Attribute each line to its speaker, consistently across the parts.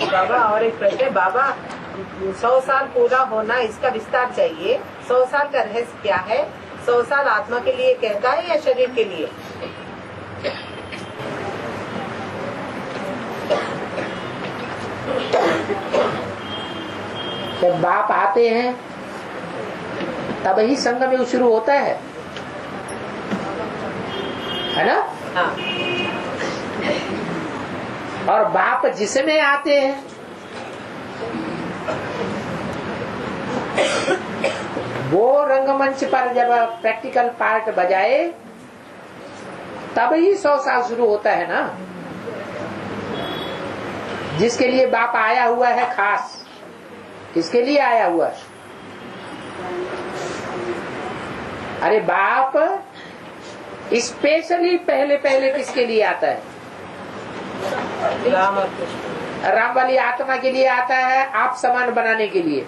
Speaker 1: बाबा और एक प्रश्न है बाबा, 100 साल पूरा होना इसका विस्तार चाहिए। 100 साल का रहस्य क्या है? 100 साल आत्मा के लिए कहता है या शरीर के लिए?
Speaker 2: जब बाप आते हैं तब ही संगम युग शुरू होता है ना?
Speaker 1: हाँ।
Speaker 2: और बाप जिसमें आते हैं वो रंगमंच पर जब प्रैक्टिकल पार्ट बजाए तब ही 100 साल शुरू होता है ना। जिसके लिए बाप आया हुआ है खास, किसके लिए आया हुआ है? अरे बाप स्पेशली पहले पहले किसके लिए आता है?
Speaker 1: राम और कृष्ण।
Speaker 2: राम वाली आत्मा के लिए आता है, आप समान बनाने के लिए।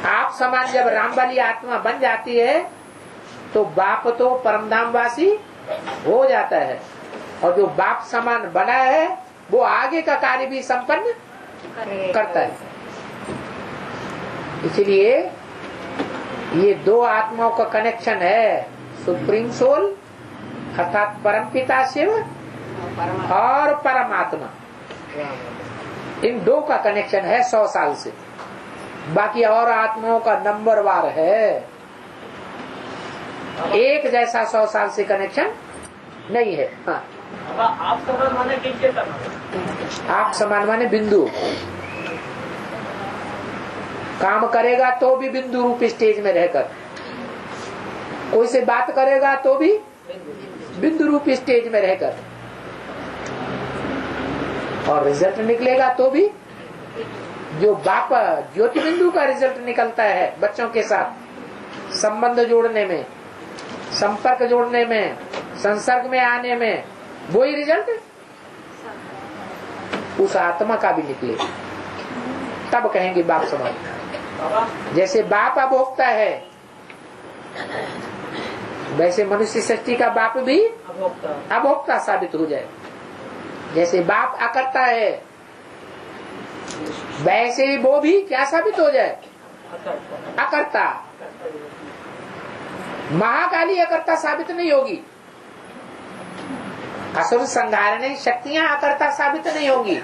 Speaker 2: आप समान जब राम वाली आत्मा बन जाती है तो बाप तो परमधामवासी हो जाता है, और जो बाप समान बना है वो आगे का कार्य भी संपन्न करता है। इसलिए ये दो आत्माओं का कनेक्शन है, सुप्रीम सोल अर्थात परमपिता शिव और परमात्मा, इन दो का कनेक्शन है 100 साल से। बाकी और आत्माओं का नंबर वार है, एक जैसा 100 साल से कनेक्शन नहीं है। हाँ।
Speaker 3: आप समान माने किसके समान?
Speaker 2: आप समान माने बिंदु। काम करेगा तो भी बिंदु रूप स्टेज में रहकर, कोई से बात करेगा तो भी बिंदु रूप स्टेज में रहकर, और रिजल्ट निकलेगा तो भी जो बाप ज्योति बिंदु का रिजल्ट निकलता है बच्चों के साथ संबंध जोड़ने में, संपर्क जोड़ने में, संसर्ग में आने में, वही रिजल्ट उस आत्मा का भी निकले, तब कहेंगे बाप समान। जैसे बाप अभोक्ता है वैसे मनुष्य सृष्टि का बाप भी अभोक्ता साबित हो जाए। जैसे बाप अकर्ता है वैसे ही वो भी क्या साबित हो जाए? अकर्ता। महाकाली अकर्ता साबित नहीं होगी, असुर संहारने शक्तियां अकर्ता साबित नहीं होंगी,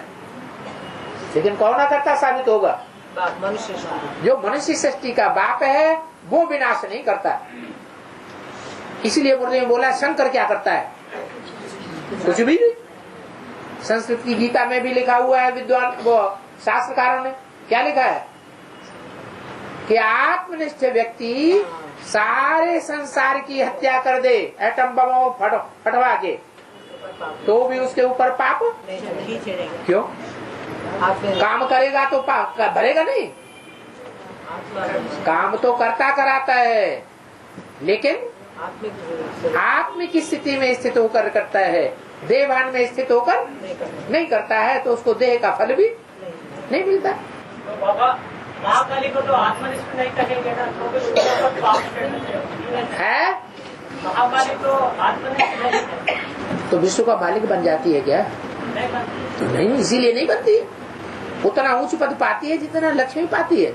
Speaker 2: लेकिन कौन अकर्ता साबित होगा?
Speaker 1: मनुष्य।
Speaker 2: जो मनुष्य सृष्टि का बाप है वो विनाश नहीं करता। इसलिए मुरली में बोला शंकर क्या करता है? कुछ भी नहीं। संस्कृत की गीता में भी लिखा हुआ है, विद्वान वो शास्त्रकारों ने क्या लिखा है कि आत्मनिष्ठ व्यक्ति सारे संसार की हत्या कर दे एटम बमों फटवा के, तो भी उसके ऊपर पाप क्यों? काम करेगा तो पाप भरेगा नहीं। काम तो करता कराता है, लेकिन आत्मिक स्थिति में स्थित होकर करता है, देवान में स्थित होकर नहीं करता है, तो उसको देह का फल भी नहीं मिलता।
Speaker 3: तो बाबा महाकाली को तो आत्मनिष्ठ नहीं कहेंगे ना, तो
Speaker 2: है
Speaker 3: महाकाली तो आत्मनिष्ठ नहीं,
Speaker 2: तो विश्व का मालिक बन जाती है क्या? नहीं, इसीलिए नहीं बनती। उतना उच्च पद पाती है जितना लक्ष्मी पाती है,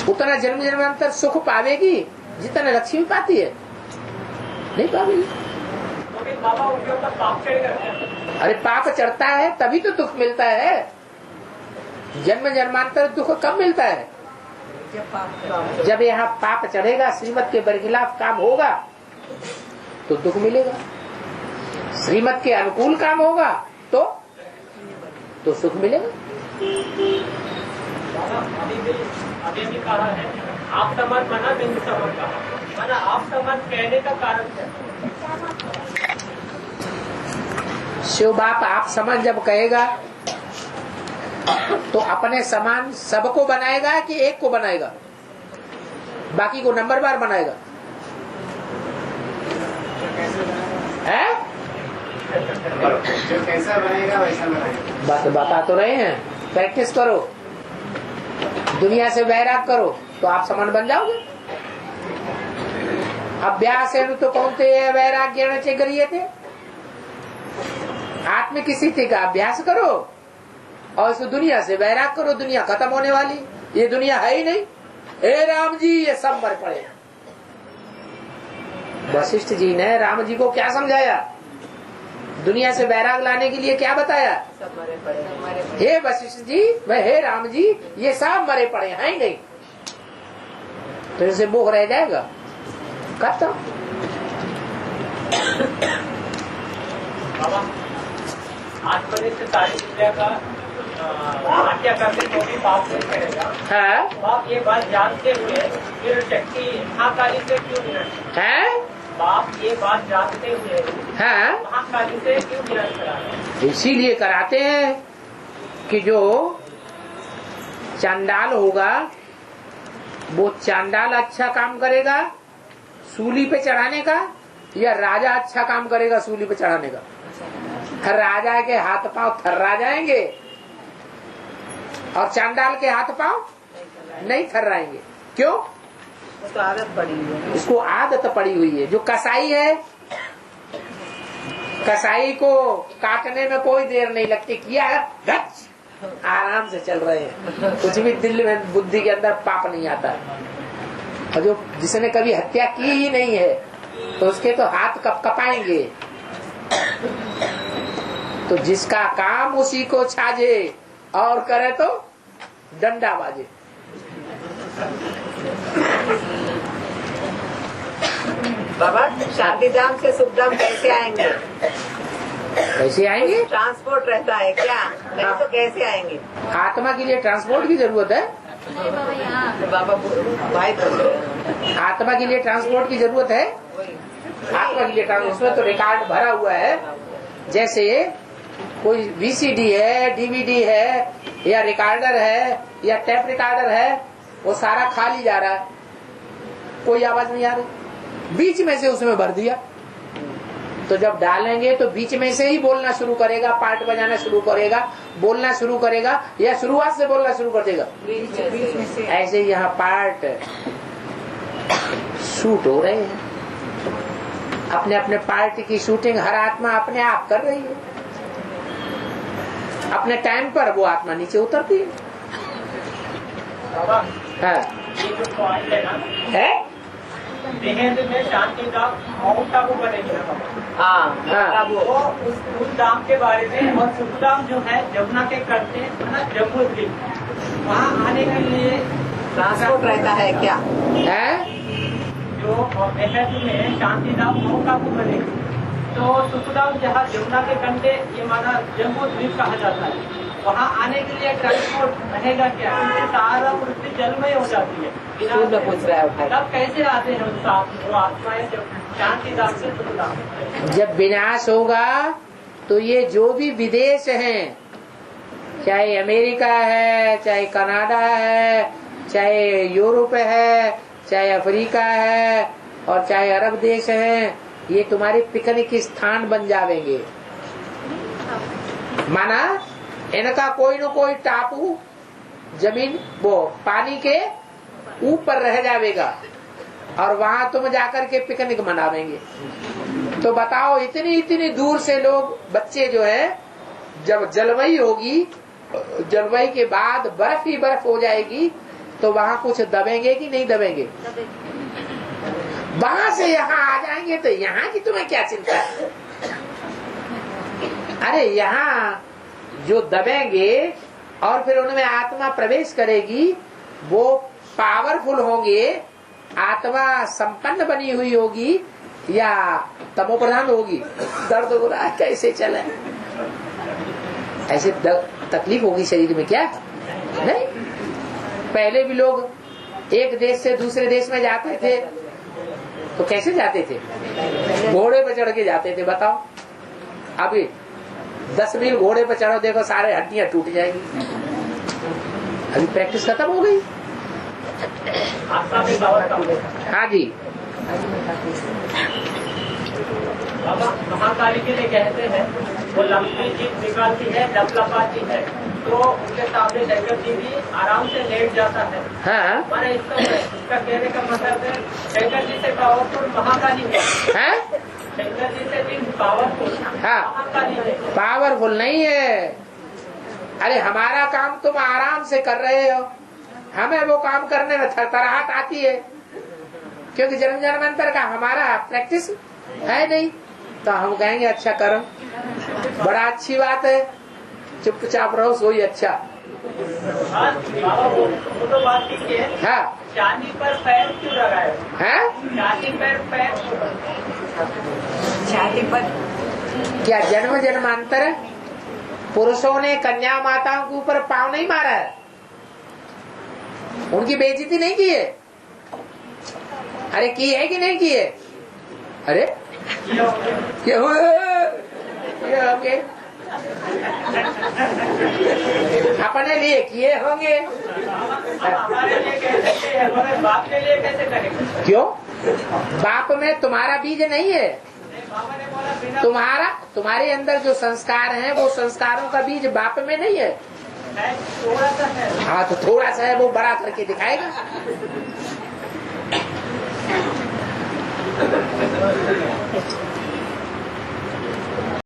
Speaker 2: उतना जन्म जन्मांतर सुख पावेगी जितना लक्ष्मी पाती है नहीं पावेगी।
Speaker 3: बाबा उनके ऊपर पाप चढ़ेगा।
Speaker 2: अरे पाप चढ़ता है तभी तो दुख मिलता है। जन्म जन्मांतर दुख कब मिलता है? जब यहाँ पाप चढ़ेगा, श्रीमत के बरखिलाफ काम होगा तो दुख मिलेगा, श्रीमत के अनुकूल काम होगा तो सुख मिलेगा।
Speaker 3: अभी भी कहा है आप समान बना, बिंदु समान कहा, माना आप समान कहने का कारण क्या?
Speaker 2: शिव बाप आप समान जब कहेगा तो अपने समान सबको बनाएगा कि एक को बनाएगा? बाकी को नंबर बार बनाएगा? है?
Speaker 4: जो कैसा बनेगा वैसा बनेगा।
Speaker 2: बात बता तो रहे हैं, प्रैक्टिस करो, दुनिया से वैराग करो तो आप समान बन जाओगे। अभ्यास है तो कौनते वैराग्य चे करिए थे, आत्मिक स्थिति का अभ्यास करो और इसको दुनिया से वैराग करो, दुनिया खत्म होने वाली, ये दुनिया है ही नहीं। हे राम जी ये सब मर पड़े। वशिष्ठ जी ने राम जी को क्या समझाया, दुनिया से वैराग लाने के लिए क्या बताया,
Speaker 1: सब मरे पड़े।
Speaker 2: हे वशिष्ठ जी वह हे राम जी ये सब मरे पड़े हैं ही नहीं, तो इनसे मोह रह जाएगा खत्म।
Speaker 3: बाबा आत्मनिष्ठ सारी विद्या का हत्या करने को भी पाप नहीं करेगा।
Speaker 2: है
Speaker 3: बाप ये बात जानते हुए फिर शक्ति महाकाली से क्यों निरंतर,
Speaker 2: है
Speaker 3: बाप ये बात जानते हुए
Speaker 2: है
Speaker 3: महाकाली से क्यों निरंतर आ रहे?
Speaker 2: इसीलिए कराते हैं कि जो चांडाल होगा वो चांडाल अच्छा काम करेगा सूली पे चढ़ाने का, या राजा अच्छा काम करेगा सूली पे चढ़ाने का। राजा के हाथ पांव थर्रा जाएंगे और चांडाल के हाथ पांव नहीं थर्राएंगे। क्यों?
Speaker 1: तो आदत पड़ी हुई है।
Speaker 2: इसको आदत पड़ी हुई है। जो कसाई है, कसाई को काटने में कोई देर नहीं लगती, किया है गच, आराम से चल रहे हैं, कुछ भी दिल में बुद्धि के अंदर पाप नहीं आता। और जो जिसने कभी हत्या की ही नहीं है तो उसके तो हाथ कब कपाएंगे। तो जिसका काम उसी को छाजे और करे तो डंडा बाजे।
Speaker 1: बाबा शांतिधाम से सुखधाम कैसे आएंगे?
Speaker 2: कैसे आएंगे?
Speaker 1: ट्रांसपोर्ट रहता है क्या? नहीं तो कैसे आएंगे?
Speaker 2: आत्मा के लिए ट्रांसपोर्ट की जरूरत है।
Speaker 1: बाबा भाई बोल रहे हैं।
Speaker 2: आत्मा के लिए ट्रांसपोर्ट की जरूरत है। आत्मा के लिए ट्रांसपोर्ट, उसमें तो रिकॉर्ड भरा हुआ है। जैसे कोई वीसीडी है, डीवीडी है, या रिकॉर्डर है, या टेप रिकॉर्डर है, वो सारा खाली जा रहा है, कोई आवाज नहीं आ रही, बीच में से उसमें भर दिया। तो जब डालेंगे तो बीच में से ही बोलना शुरू करेगा, पार्ट बजाना शुरू करेगा, बोलना शुरू करेगा, या शुरुआत से बोलना शुरू कर देगा। ऐसे यहाँ पार्ट शूट हो रहे हैं, अपने अपने पार्ट की शूटिंग हर आत्मा अपने आप कर रही है। अपने टाइम पर वो आत्मा नीचे उतरती है।
Speaker 3: बाबा
Speaker 2: हाँ।
Speaker 3: ये जो पॉइंट है ना,
Speaker 2: है?
Speaker 3: देहेंद में शांति धाम माउंट आबू बनेगी ना बाबा।
Speaker 2: हाँ।
Speaker 3: वो उस धाम के बारे में, और सुखधाम जो है जमुना के करते है ना, जम्मू द्वीप, वहाँ आने के लिए
Speaker 1: ट्रांसपोर्ट रहता है क्या?
Speaker 2: है?
Speaker 3: जो देहेंद में शांति धाम माउंट आबू बनेगी, तो सुखधाम जहाँ जमुना के कंढे, ये माना जम्मू द्वीप कहा जाता है, वहाँ आने के लिए ट्रांसपोर्ट रहेगा क्या? क्योंकि सारा पृथ्वी जलमय हो जाती है।
Speaker 1: पूछ रहा है
Speaker 3: तब कैसे आते हैं वो आत्माएं जब शांति धाम से सुखधाम?
Speaker 2: जब विनाश होगा तो ये जो भी विदेश हैं, चाहे अमेरिका है, चाहे कनाडा है, चाहे यूरोप है, चाहे अफ्रीका है, और चाहे अरब देश है, ये तुम्हारे पिकनिक स्थान बन जाएंगे। माना इनका कोई न कोई टापू जमीन वो पानी के ऊपर रह जाएगा और वहां तुम जाकर के पिकनिक मनावेंगे। तो बताओ इतनी इतनी दूर से लोग, बच्चे जो है, जब जलवायु होगी, जलवायु के बाद बर्फ ही बर्फ हो जाएगी, तो वहां कुछ दबेंगे कि नहीं दबेंगे? वहां से यहाँ आ जाएंगे तो यहाँ की तुम्हें क्या चिंता है? अरे यहाँ जो दबेंगे और फिर उनमें आत्मा प्रवेश करेगी, वो पावरफुल होंगे, आत्मा संपन्न बनी हुई होगी या तमो प्रधान होगी? दर्द हो रहा है कैसे चले, ऐसे तकलीफ होगी शरीर में क्या? नहीं। पहले भी लोग एक देश से दूसरे देश में जाते थे तो कैसे जाते थे? घोड़े पे चढ़ के जाते थे। बताओ अभी 10 मील घोड़े पे चढ़ो, देखो सारे हड्डियां टूट जाएंगी। अभी प्रैक्टिस खत्म हो गई। हाँ जी।
Speaker 3: बाबा महाकाली के लिए कहते हैं वो लंबी जीप निकालती है, लपलपाती है, तो उनके सामने शंकर जी भी आराम से लेट जाता है।
Speaker 2: हाँ।
Speaker 3: माने इसका कहने का मतलब है शंकर जी से पावरफुल महाकाली है। शंकर जी से भी पावरफुल
Speaker 2: हाँ।
Speaker 3: महाकाली है।
Speaker 2: पावरफुल नहीं है, अरे हमारा काम तुम आराम से कर रहे हो, हमें वो काम करने में थरथराहट आती है, क्योंकि जन्म जन्मांतर का हमारा प्रैक्टिस है नहीं। तो हम कहेंगे अच्छा करो, बड़ा अच्छी बात है, चुपचाप रहो, सोई अच्छा।
Speaker 3: बाबा वो तो बात ठीक है।
Speaker 2: हाँ,
Speaker 3: छाती पर पैर क्यों लगाए?
Speaker 2: हैं?
Speaker 3: छाती पर पैर,
Speaker 1: छाती पर
Speaker 2: क्या जन्म जन्मांतर पुरुषों ने कन्या माताओं के ऊपर पांव नहीं मारा है, उनकी बेइज्जती नहीं की है? अरे की है कि नहीं की है? अरे क्या हुआ? ये अपने लिए किए होंगे,
Speaker 3: हमारे लिए कैसे, हमारे बाप के लिए कैसे करेंगे?
Speaker 2: क्यों? बाप में तुम्हारा बीज नहीं है,
Speaker 3: बाबा ने बोला बिना
Speaker 2: तुम्हारे अंदर जो संस्कार हैं वो संस्कारों का बीज बाप में नहीं है।
Speaker 3: थोड़ा सा है।
Speaker 2: हाँ, तो थोड़ा सा है, वो बड़ा करके दिखाएगा।